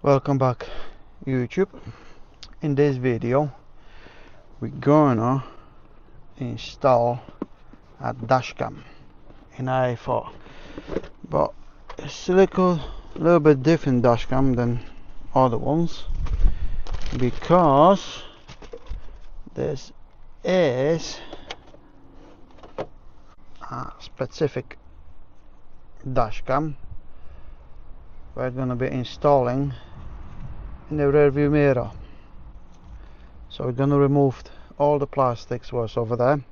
Welcome back, YouTube. In this video we're gonna install a dashcam in A4, but it's a little bit different dashcam than other ones because this is a specific dashcam we're gonna be installing in the rear view mirror. So we're gonna remove all the plastics was over there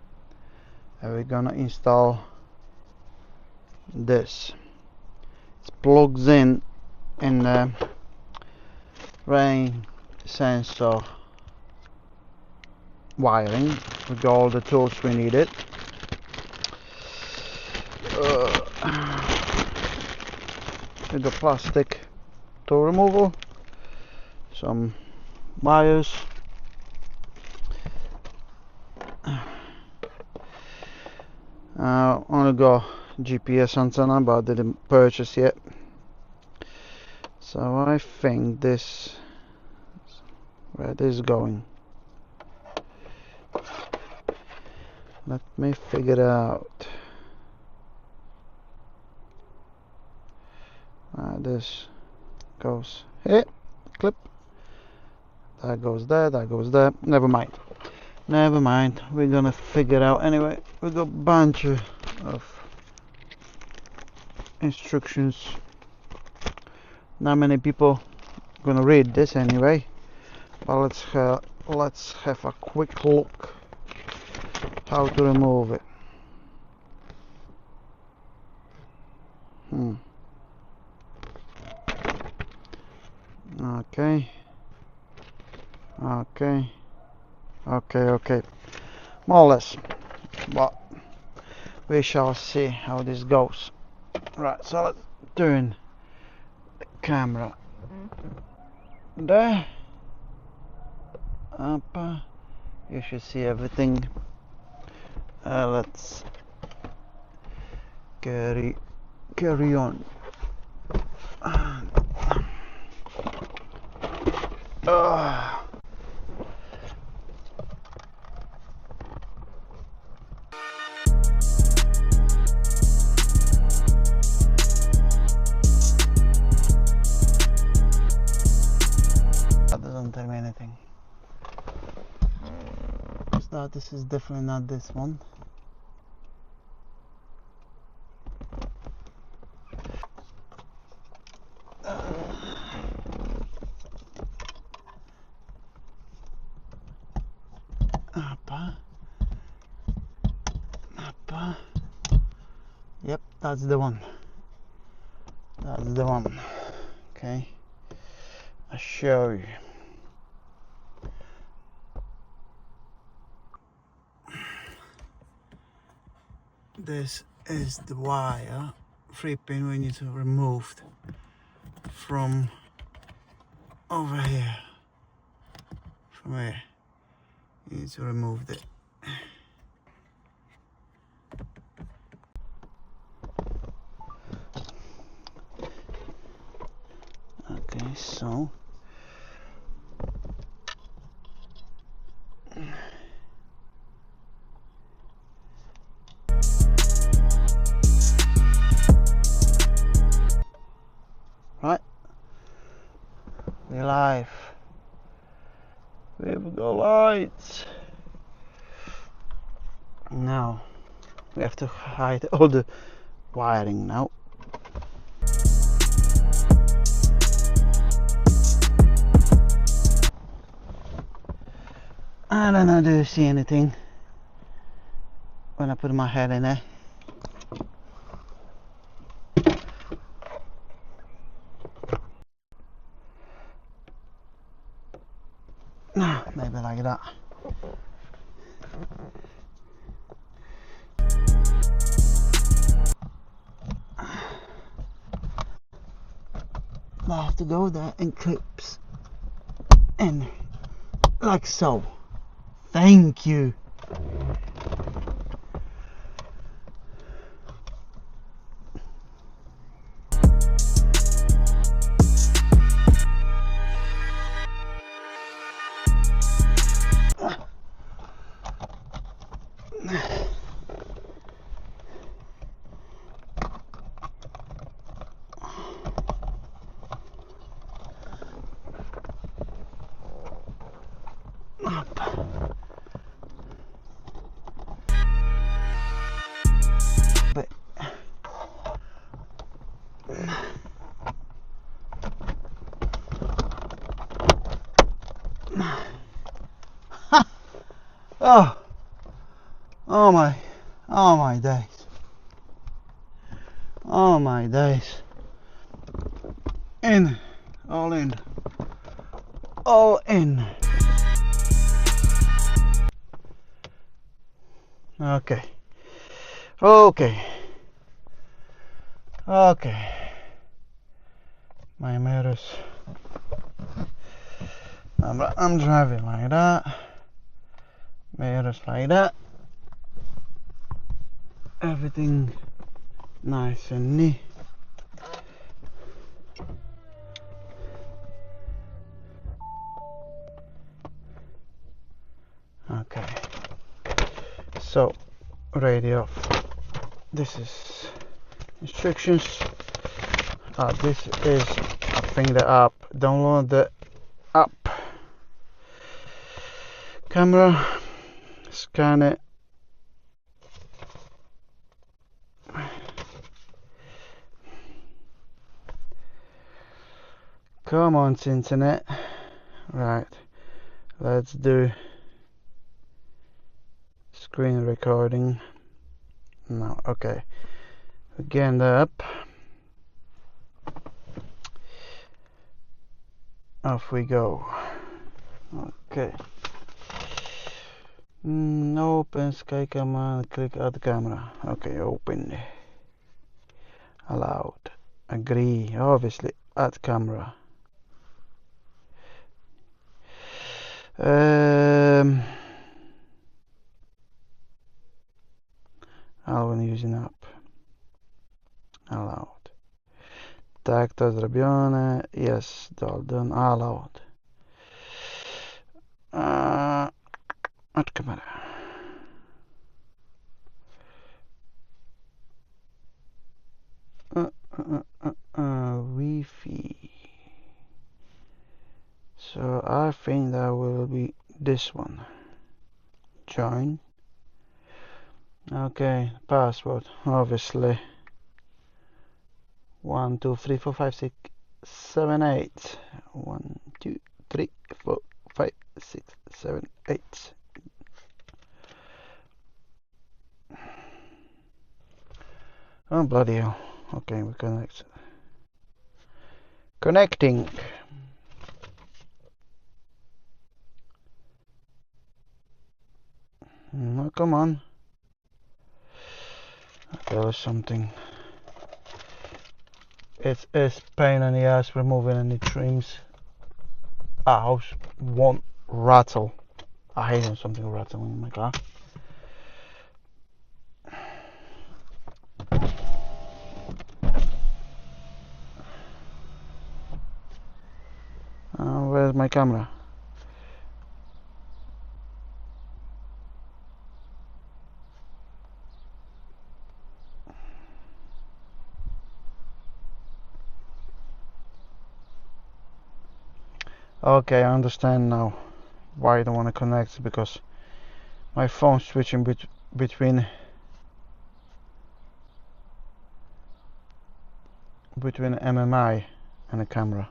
and we're gonna install this. It plugs in the rain sensor wiring with all the tools we needed. With the plastic tool removal, some wires, only got GPS antenna but I didn't purchase yet, so I think this where this is going. Let me figure it out. This goes here, clip, that goes there, that goes there. Never mind, we're gonna figure it out anyway. We got a bunch of instructions. Not many people gonna read this anyway, but let's have a quick look how to remove it. Okay, more or less, but we shall see how this goes. Right, so let's turn the camera there up. You should see everything. Let's carry on. That doesn't tell me anything. So this is definitely not this one. Yep, that's the one. Okay, I'll show you. This is the wire, 3-pin we need to remove from over here. From here, you need to remove it. Okay, so right, we're live. We've got lights. Now we have to hide all the wiring now. I don't know, do you see anything when I put my head in there? No, maybe like that. I have to go there and clips in like so. Thank you. Oh, oh my days. Oh my days. In, all in, all in. Okay, okay, okay. My mirrors. I'm driving like that. Mirrors like that. Everything nice and neat. Okay. So, radio off. This is instructions. This is, I think, the app. Download the app. Camera. Scan it. Come on, internet. Right. Let's do screen recording. No, okay. Again, the app. Off we go. Okay. Open Sky command, click add camera. Okay, open. Allowed. Agree. Obviously, add camera. Alvin using app. Allowed. Tak to zrobione. Jest done. Allowed. Add camera. Wi-Fi. So I think that will be this one. Join. Okay, password, obviously. 1 2 3 4 5 6 7 8. 1 2 3 4 5 6 7 8. Oh bloody hell. Okay, we connect. Connecting. No, come on. Tell us something. It's pain in the ass removing any trims. Our house won't rattle. I hate when something rattling in my car. Where's my camera? Okay, I understand now why I don't want to connect, because my phone's switching between MMI and a camera.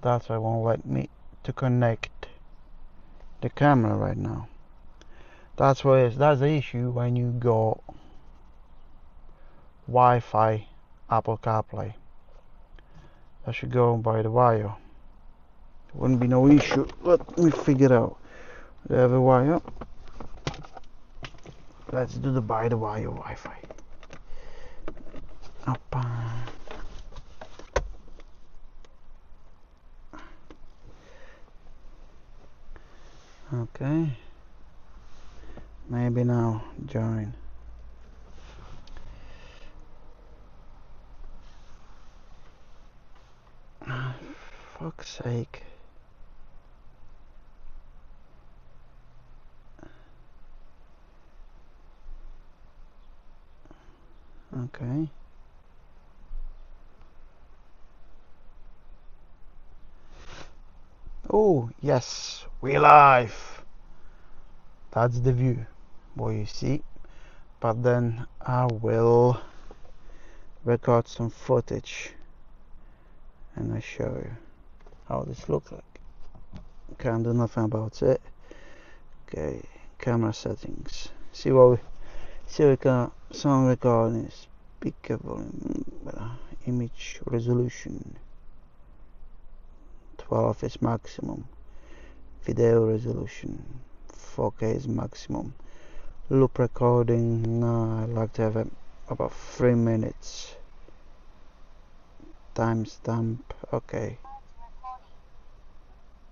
That's why it won't let me to connect the camera right now. That's the issue when you go Wi-Fi, Apple CarPlay. That should go by the wire. Wouldn't be no issue. Let me figure out. We have a wire. Let's do the by the wire Wi-Fi. Up. Okay. Maybe now join. Fuck's sake. Okay. Oh yes, we live. That's the view, what you see. But then I will record some footage and I show you how this looks like. Can't do nothing about it. Okay, camera settings. See we got sound recording, speaker volume, image resolution 12 is maximum, video resolution 4K is maximum, loop recording, no, I like to have it about 3 minutes, timestamp, okay.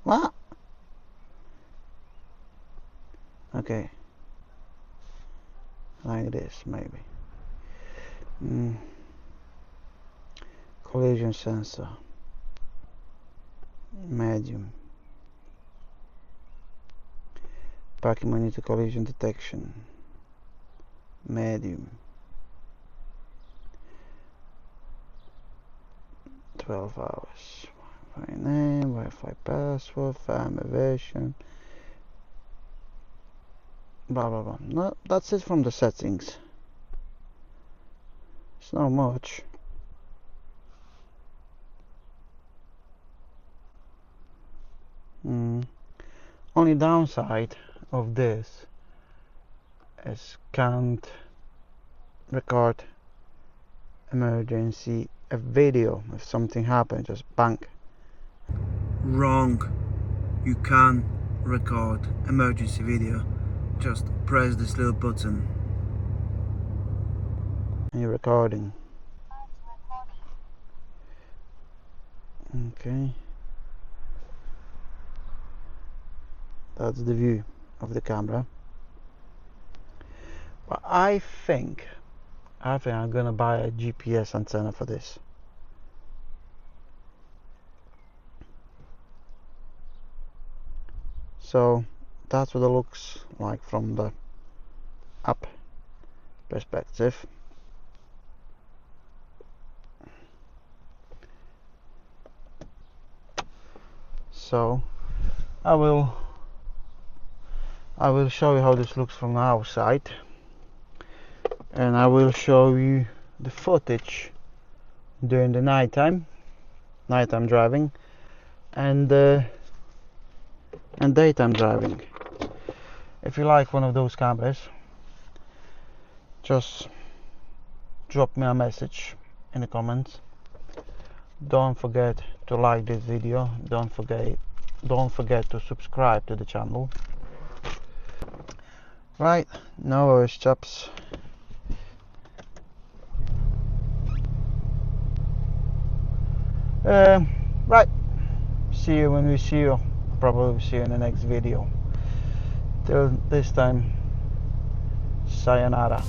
What? Okay, like this maybe. Collision sensor, medium, parking monitor collision detection, medium, 12 hours, Wi-Fi name, Wi-Fi password, firmware version, blah blah blah. No, that's it from the settings. It's not much. Only downside of this is can't record emergency video. If something happens, just bang. Wrong, you can't record emergency video. Just press this little button and you're recording. Okay, that's the view of the camera. But I think I'm gonna buy a GPS antenna for this. So that's what it looks like from the up perspective. So I will show you how this looks from the outside, and I will show you the footage during the nighttime driving and daytime driving. If you like one of those cameras, just drop me a message in the comments. Don't forget to like this video, don't forget to subscribe to the channel. Right, no worries chaps. Right, see you when we see you. Probably see you in the next video. Till this time, sayonara.